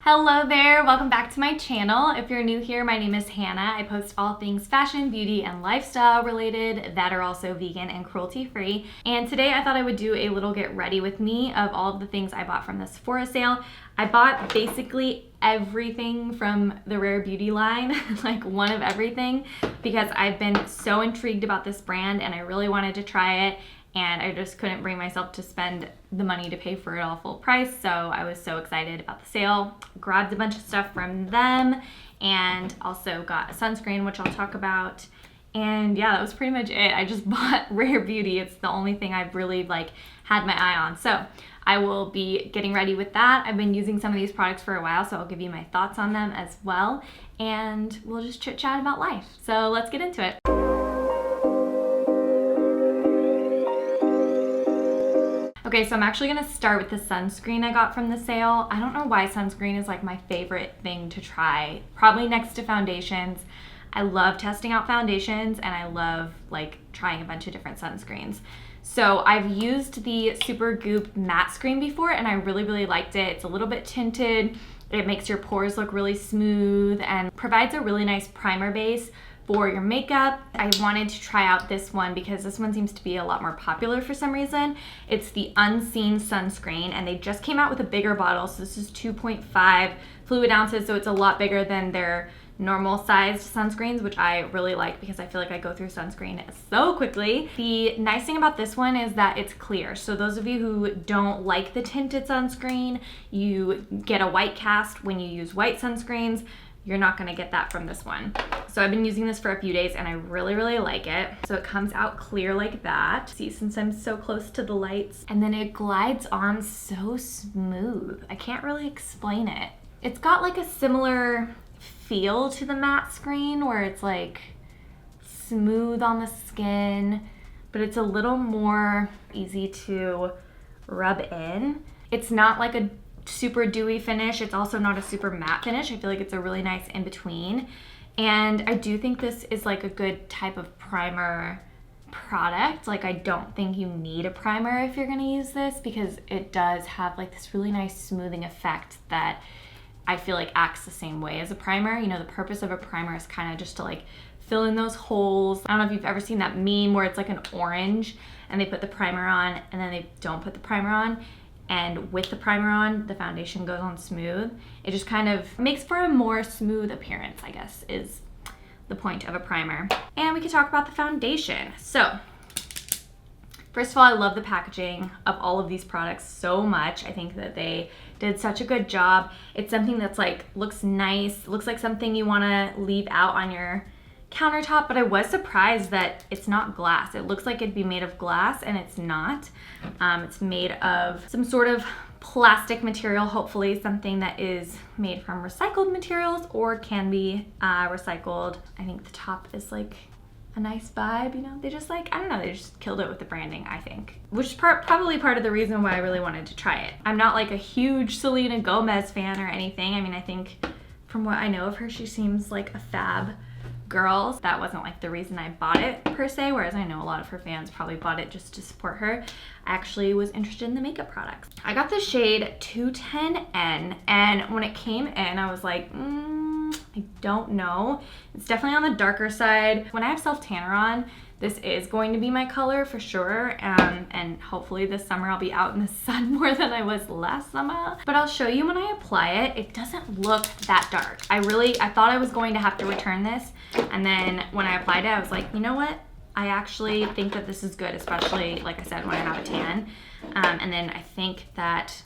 Hello there, welcome back to my channel. If you're new here, my name is Hannah. I post all things fashion, beauty, and lifestyle related that are also vegan and cruelty-free. And today I thought I would do a little get ready with me of all of the things I bought from the Sephora sale. I bought basically everything from the Rare Beauty line, like one of everything, because I've been so intrigued about this brand and I really wanted to try it. And I just couldn't bring myself to spend the money to pay for it all full price. So I was so excited about the sale. Grabbed a bunch of stuff from them and also got a sunscreen, which I'll talk about. And yeah, that was pretty much it. I just bought Rare Beauty. It's the only thing I've really had my eye on. So I will be getting ready with that. I've been using some of these products for a while, so I'll give you my thoughts on them as well. And we'll just chit chat about life. So let's get into it. Okay, so I'm actually gonna start with the sunscreen I got from the sale. I don't know why sunscreen is like my favorite thing to try, probably next to foundations. I love testing out foundations and I love trying a bunch of different sunscreens. So I've used the Super Goop matte screen before and I really liked it. It's a little bit tinted. It makes your pores look really smooth and provides a really nice primer base for your makeup. I wanted to try out this one because this one seems to be a lot more popular for some reason. It's the Unseen Sunscreen and they just came out with a bigger bottle. So this is 2.5 fluid ounces, so it's a lot bigger than their normal sized sunscreens, which I really like because I feel like I go through sunscreen so quickly. The nice thing about this one is that it's clear. So those of you who don't like the tinted sunscreen, you get a white cast when you use white sunscreens. You're not gonna get that from this one. So I've been using this for a few days and I really like it. So it comes out clear like that. See, since I'm so close to the lights. And then it glides on so smooth. I can't really explain it. It's got like a similar feel to the matte screen where it's like smooth on the skin, but it's a little more easy to rub in. It's not like a super dewy finish. It's also not a super matte finish. I feel like it's a really nice in between. And I do think this is like a good type of primer product. Like I don't think you need a primer if you're gonna use this because it does have like this really nice smoothing effect that I feel like acts the same way as a primer. You know, the purpose of a primer is kind of just to like fill in those holes. I don't know if you've ever seen that meme where it's like an orange and they put the primer on and then they don't put the primer on. And with the primer on, the foundation goes on smooth. It just kind of makes for a more smooth appearance, I guess, is the point of a primer. And we could talk about the foundation. So, first of all, I love the packaging of all of these products so much. I think that they did such a good job. It's something that's looks nice, looks like something you wanna leave out on your countertop, but I was surprised that it's not glass. It looks like it'd be made of glass and it's not. It's made of some sort of plastic material, hopefully something that is made from recycled materials or can be recycled. I think the top is like a nice vibe, you know? They just I don't know, they just killed it with the branding, I think. Which is probably part of the reason why I really wanted to try it. I'm not like a huge Selena Gomez fan or anything. I mean, I think from what I know of her, she seems like a fab girl. That wasn't like the reason I bought it per se, whereas I know a lot of her fans probably bought it just to support her. I actually was interested in the makeup products. I got the shade 210N and when it came in, I was like, I don't know. It's definitely on the darker side. When I have self-tanner on, this is going to be my color for sure. And hopefully this summer I'll be out in the sun more than I was last summer. But I'll show you when I apply it. It doesn't look that dark. I thought I was going to have to return this. And then when I applied it, I was like, you know what? I actually think that this is good, especially like I said, when I have a tan. And then I think that,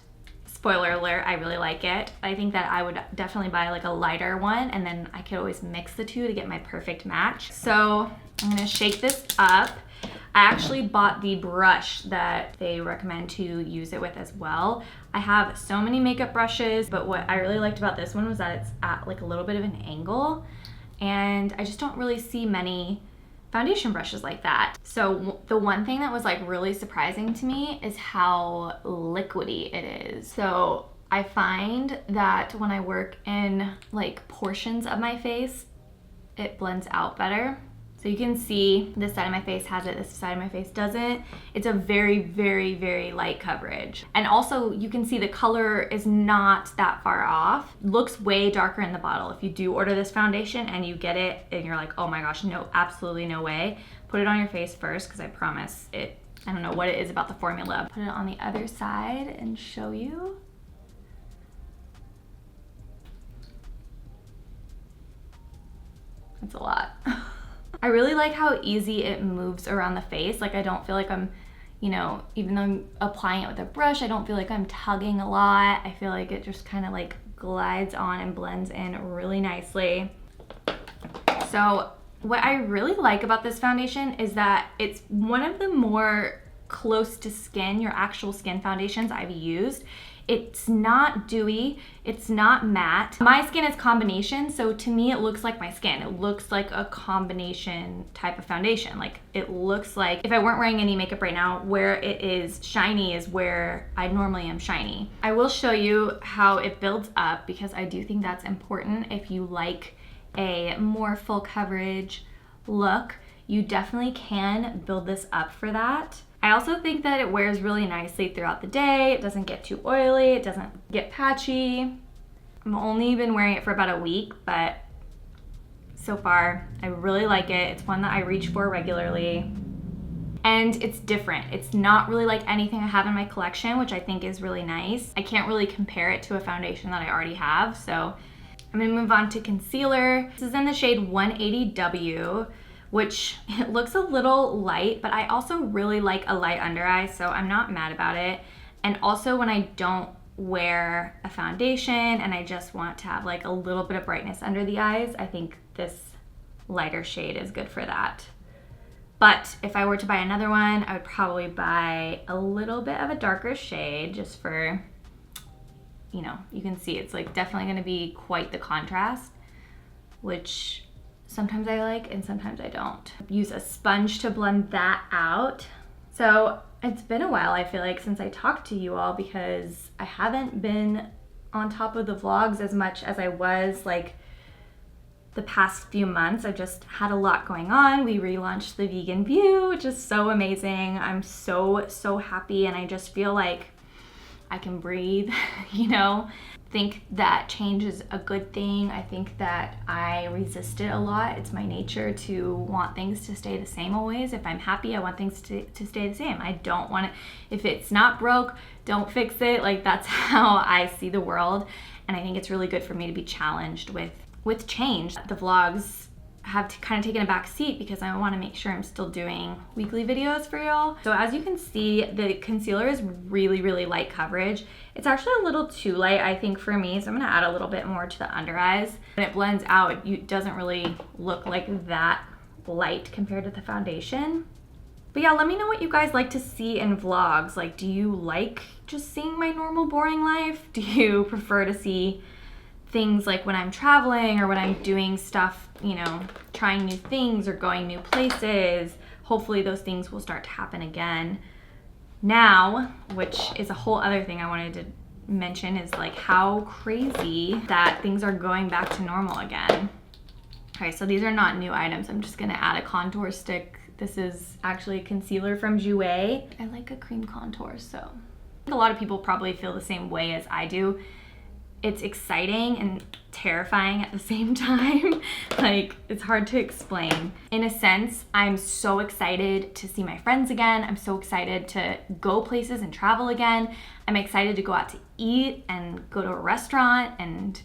spoiler alert, I really like it. I think that I would definitely buy like a lighter one and then I could always mix the two to get my perfect match. So I'm gonna shake this up. I actually bought the brush that they recommend to use it with as well. I have so many makeup brushes, but what I really liked about this one was that it's at like a little bit of an angle and I just don't really see many foundation brushes like that. So the one thing that was like really surprising to me is how liquidy it is. So I find that when I work in like portions of my face, it blends out better. So you can see this side of my face has it, this side of my face doesn't. It's a very, very, very light coverage. And also you can see the color is not that far off. Looks way darker in the bottle. If you do order this foundation and you get it and you're like, oh my gosh, no, absolutely no way, put it on your face first, because I promise it, I don't know what it is about the formula. Put it on the other side and show you. It's a lot. I really like how easy it moves around the face. Like I don't feel like I'm, you know, even though I'm applying it with a brush, I don't feel like I'm tugging a lot. I feel like it just kind of like glides on and blends in really nicely. So what I really like about this foundation is that it's one of the more close to skin, your actual skin foundations I've used. It's not dewy, it's not matte. My skin is combination, so to me it looks like my skin. It looks like a combination type of foundation. Like it looks like if I weren't wearing any makeup right now, where it is shiny is where I normally am shiny. I will show you how it builds up, because I do think that's important. If you like a more full coverage look, you definitely can build this up for that. I also think that it wears really nicely throughout the day. It doesn't get too oily, it doesn't get patchy. I've only been wearing it for about a week, but so far I really like it. It's one that I reach for regularly. And it's different. It's not really like anything I have in my collection, which I think is really nice. I can't really compare it to a foundation that I already have, so I'm gonna move on to concealer. This is in the shade 180W. Which it looks a little light, but I also really like a light under eye, so I'm not mad about it. And also when I don't wear a foundation and I just want to have like a little bit of brightness under the eyes, I think this lighter shade is good for that. But if I were to buy another one, I would probably buy a little bit of a darker shade just for, you know, you can see it's like definitely gonna be quite the contrast, which sometimes I like and sometimes I don't. Use a sponge to blend that out. So it's been a while, I feel like, since I talked to you all, because I haven't been on top of the vlogs as much as I was like the past few months. I just had a lot going on. We relaunched the Vegan View, which is so amazing. I'm so happy, and I just feel like I can breathe, you know? Think that change is a good thing. I think that I resist it a lot. It's my nature to want things to stay the same always. If I'm happy, I want things to stay the same. I don't want it, if it's not broke, don't fix it. Like that's how I see the world. And I think it's really good for me to be challenged with change. The vlogs have kind of taken a back seat because I want to make sure I'm still doing weekly videos for y'all. So as you can see, the concealer is really, really light coverage. It's actually a little too light, I think, for me, so I'm gonna add a little bit more to the under eyes. When it blends out, it doesn't really look like that light compared to the foundation. But yeah, let me know what you guys like to see in vlogs. Like, do you like just seeing my normal boring life? Do you prefer to see things like when I'm traveling or when I'm doing stuff, you know, trying new things or going new places? Hopefully those things will start to happen again. Now, which is a whole other thing I wanted to mention, is like how crazy that things are going back to normal again. Okay, so these are not new items. I'm just gonna add a contour stick. This is actually a concealer from Jouer. I like a cream contour, so a lot of people probably feel the same way as I do. It's exciting and terrifying at the same time. Like, it's hard to explain. In a sense, I'm so excited to see my friends again. I'm so excited to go places and travel again. I'm excited to go out to eat and go to a restaurant and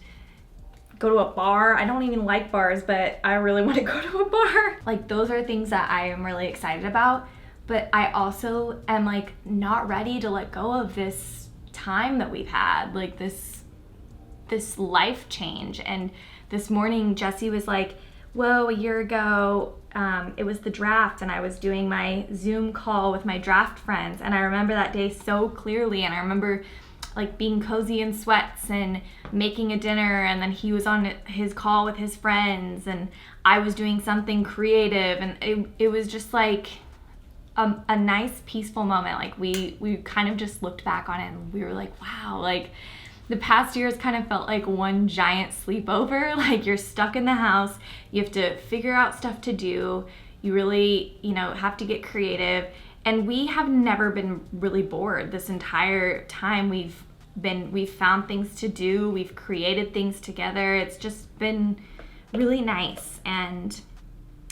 go to a bar. I don't even like bars, but I really want to go to a bar. Like, those are things that I am really excited about. But I also am like not ready to let go of this time that we've had, like this life change. And this morning Jesse was like, whoa, a year ago it was the draft and I was doing my Zoom call with my draft friends, and I remember that day so clearly. And I remember like being cozy in sweats and making a dinner, and then he was on his call with his friends and I was doing something creative, and it was just like a nice peaceful moment. Like we kind of just looked back on it and we were like, wow, like the past years kind of felt like one giant sleepover. Like, you're stuck in the house, you have to figure out stuff to do, You really, have to get creative. And we have never been really bored this entire time. We've found things to do. We've created things together. It's just been really nice. And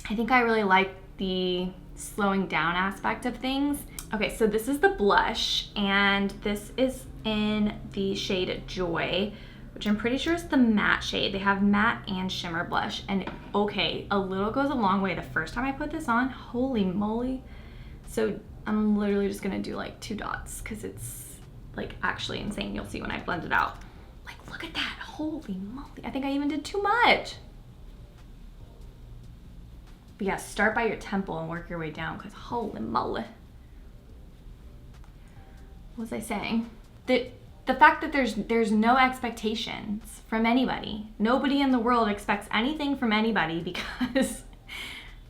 I think I really like the slowing down aspect of things. Okay, so this is the blush, and this is in the shade Joy, which I'm pretty sure is the matte shade. They have matte and shimmer blush. And okay, a little goes a long way. The first time I put this on, holy moly. So I'm literally just gonna do like 2 dots because it's like actually insane. You'll see when I blend it out. Like, look at that, holy moly. I think I even did too much. But yeah, start by your temple and work your way down because holy moly. What was I saying? The fact that there's no expectations from anybody. Nobody in the world expects anything from anybody because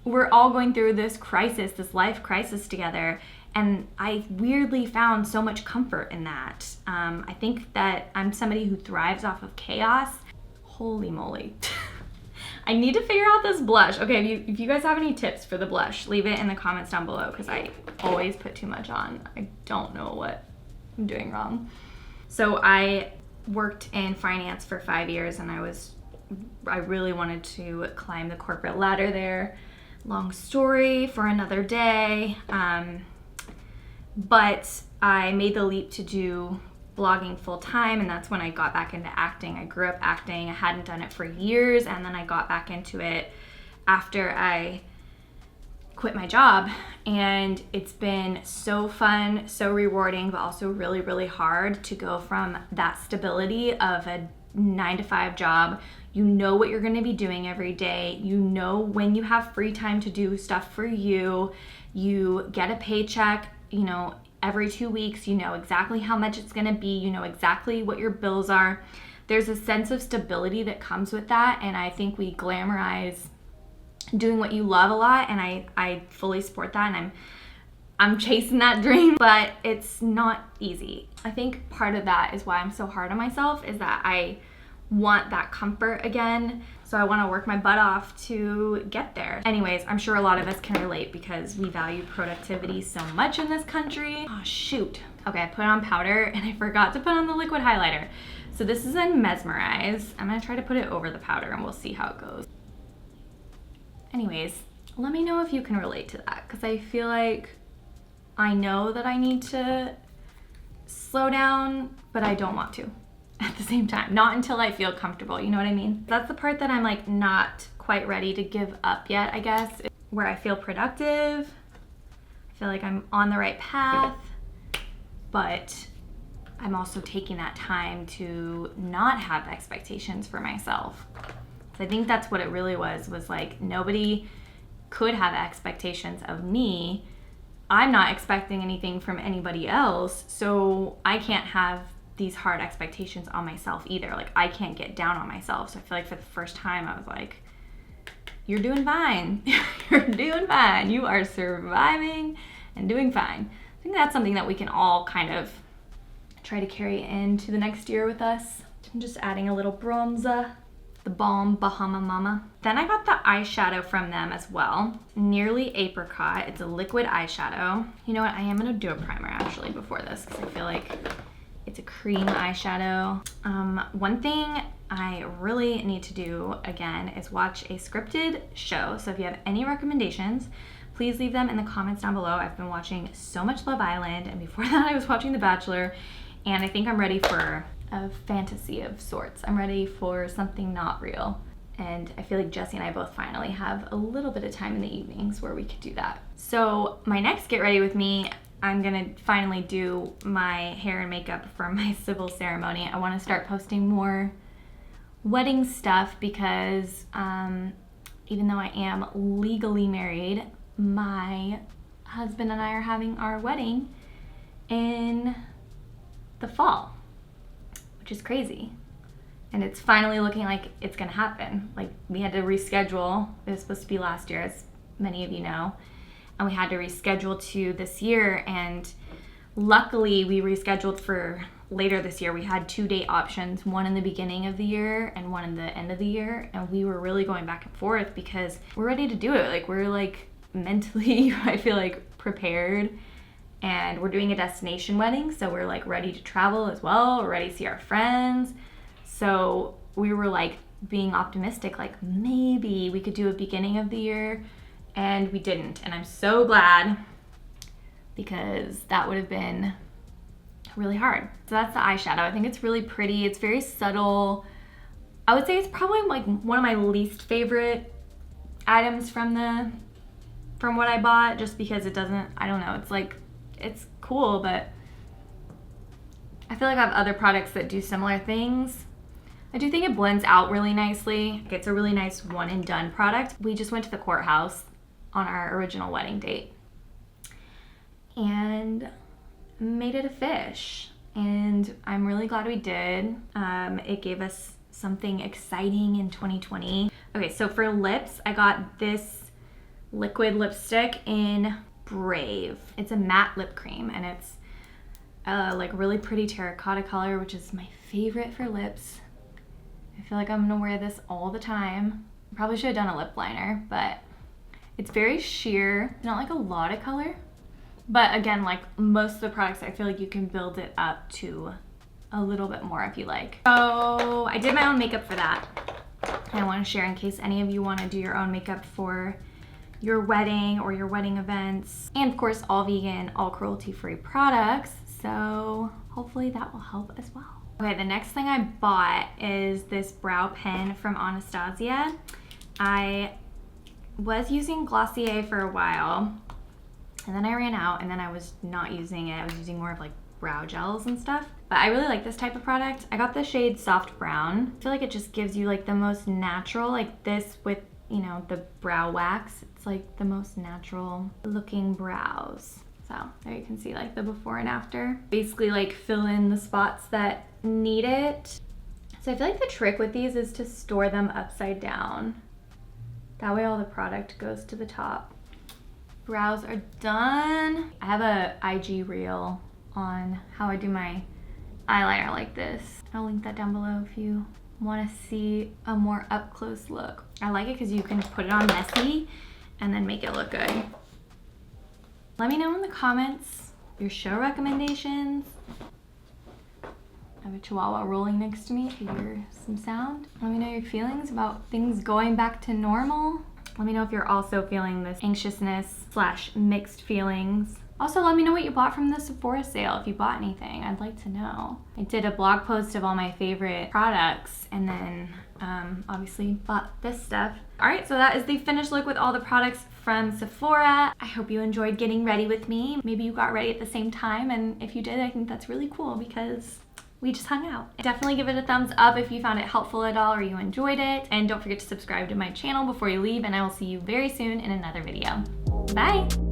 we're all going through this crisis, this life crisis together. And I weirdly found so much comfort in that. I think that I'm somebody who thrives off of chaos. Holy moly. I need to figure out this blush. Okay, if you guys have any tips for the blush, leave it in the comments down below because I always put too much on. I don't know what I'm doing wrong. So I worked in finance for 5 years and I really wanted to climb the corporate ladder there. Long story for another day. But I made the leap to do blogging full time, and that's when I got back into acting. I grew up acting. I hadn't done it for years, and then I got back into it after I quit my job. And it's been so fun, so rewarding, but also really, really hard to go from that stability of a 9-to-5 job. You know what you're going to be doing every day. You know when you have free time to do stuff for you. You get a paycheck, every 2 weeks. You know exactly how much it's going to be. You know exactly what your bills are. There's a sense of stability that comes with that, and I think we glamorize doing what you love a lot, and I fully support that, and I'm chasing that dream, but it's not easy. I think part of that is why I'm so hard on myself, is that I want that comfort again. So I want to work my butt off to get there. Anyways, I'm sure a lot of us can relate because we value productivity so much in this country. Oh shoot. Okay, I put on powder and I forgot to put on the liquid highlighter. So this is in Mesmerize. I'm gonna try to put it over the powder and we'll see how it goes. Anyways, let me know if you can relate to that, because I feel like I know that I need to slow down, but I don't want to at the same time. Not until I feel comfortable, you know what I mean? That's the part that I'm like not quite ready to give up yet, I guess. Where I feel productive, I feel like I'm on the right path, but I'm also taking that time to not have expectations for myself. So I think that's what it really was like nobody could have expectations of me. I'm not expecting anything from anybody else, so I can't have these hard expectations on myself either. Like, I can't get down on myself. So I feel like for the first time I was like, you're doing fine. You're doing fine. You are surviving and doing fine. I think that's something that we can all kind of try to carry into the next year with us. I'm just adding a little bronzer, the Balm Bahama Mama. Then I got the eyeshadow from them as well. Nearly Apricot. It's a liquid eyeshadow. You know what? I am gonna do a primer actually before this because I feel like it's a cream eyeshadow. One thing I really need to do again is watch a scripted show. So if you have any recommendations, please leave them in the comments down below. I've been watching so much Love Island, and before that I was watching The Bachelor, and I think I'm ready for a fantasy of sorts. I'm ready for something not real. And I feel like Jesse and I both finally have a little bit of time in the evenings where we could do that. So my next Get Ready With Me, I'm gonna finally do my hair and makeup for my civil ceremony. I wanna start posting more wedding stuff because even though I am legally married, my husband and I are having our wedding in the fall, which is crazy. And it's finally looking like it's gonna happen. Like, we had to reschedule. It was supposed to be last year, as many of you know, and we had to reschedule to this year, and luckily we rescheduled for later this year. We had 2 date options, one in the beginning of the year and one in the end of the year, and we were really going back and forth because we're ready to do it. Like, we're like mentally, I feel like prepared, and we're doing a destination wedding, so we're like ready to travel as well. We're ready to see our friends. So we were like being optimistic, like maybe we could do a beginning of the year, and we didn't. And I'm so glad, because that would have been really hard. So that's the eyeshadow. I think it's really pretty. It's very subtle. I would say it's probably like one of my least favorite items from what I bought, just because it doesn't, I don't know, it's like, it's cool, but I feel like I have other products that do similar things. I do think it blends out really nicely. It's a really nice one and done product. We just went to the courthouse on our original wedding date and made it a fish, and I'm really glad we did. It gave us something exciting in 2020. Okay, so for lips, I got this liquid lipstick in Brave. It's a matte lip cream, and it's like really pretty terracotta color, which is my favorite for lips. I feel like I'm gonna wear this all the time. Probably should have done a lip liner, but it's very sheer, not like a lot of color. But again, like most of the products, I feel like you can build it up to a little bit more if you like. So I did my own makeup for that. And I want to share in case any of you want to do your own makeup for your wedding or your wedding events. And of course, all vegan, all cruelty-free products. So hopefully that will help as well. Okay, the next thing I bought is this brow pen from Anastasia. I was using Glossier for a while, and then I ran out, and then I was not using it. I was using more of like brow gels and stuff. But I really like this type of product. I got the shade Soft Brown. I feel like it just gives you like the most natural, like this with, you know, the brow wax. It's like the most natural looking brows. So there you can see like the before and after. Basically like fill in the spots that need it. So I feel like the trick with these is to store them upside down. That way all the product goes to the top. Brows are done. I have a IG reel on how I do my eyeliner like this. I'll link that down below if you want to see a more up close look. I like it because you can put it on messy and then make it look good. Let me know in the comments your show recommendations. I have a chihuahua rolling next to me if you hear some sound. Let me know your feelings about things going back to normal. Let me know if you're also feeling this anxiousness / mixed feelings. Also, let me know what you bought from the Sephora sale. If you bought anything, I'd like to know. I did a blog post of all my favorite products, and then obviously bought this stuff. All right, so that is the finished look with all the products from Sephora. I hope you enjoyed getting ready with me. Maybe you got ready at the same time, and if you did, I think that's really cool because we just hung out. Definitely give it a thumbs up if you found it helpful at all or you enjoyed it. And don't forget to subscribe to my channel before you leave, and I will see you very soon in another video. Bye!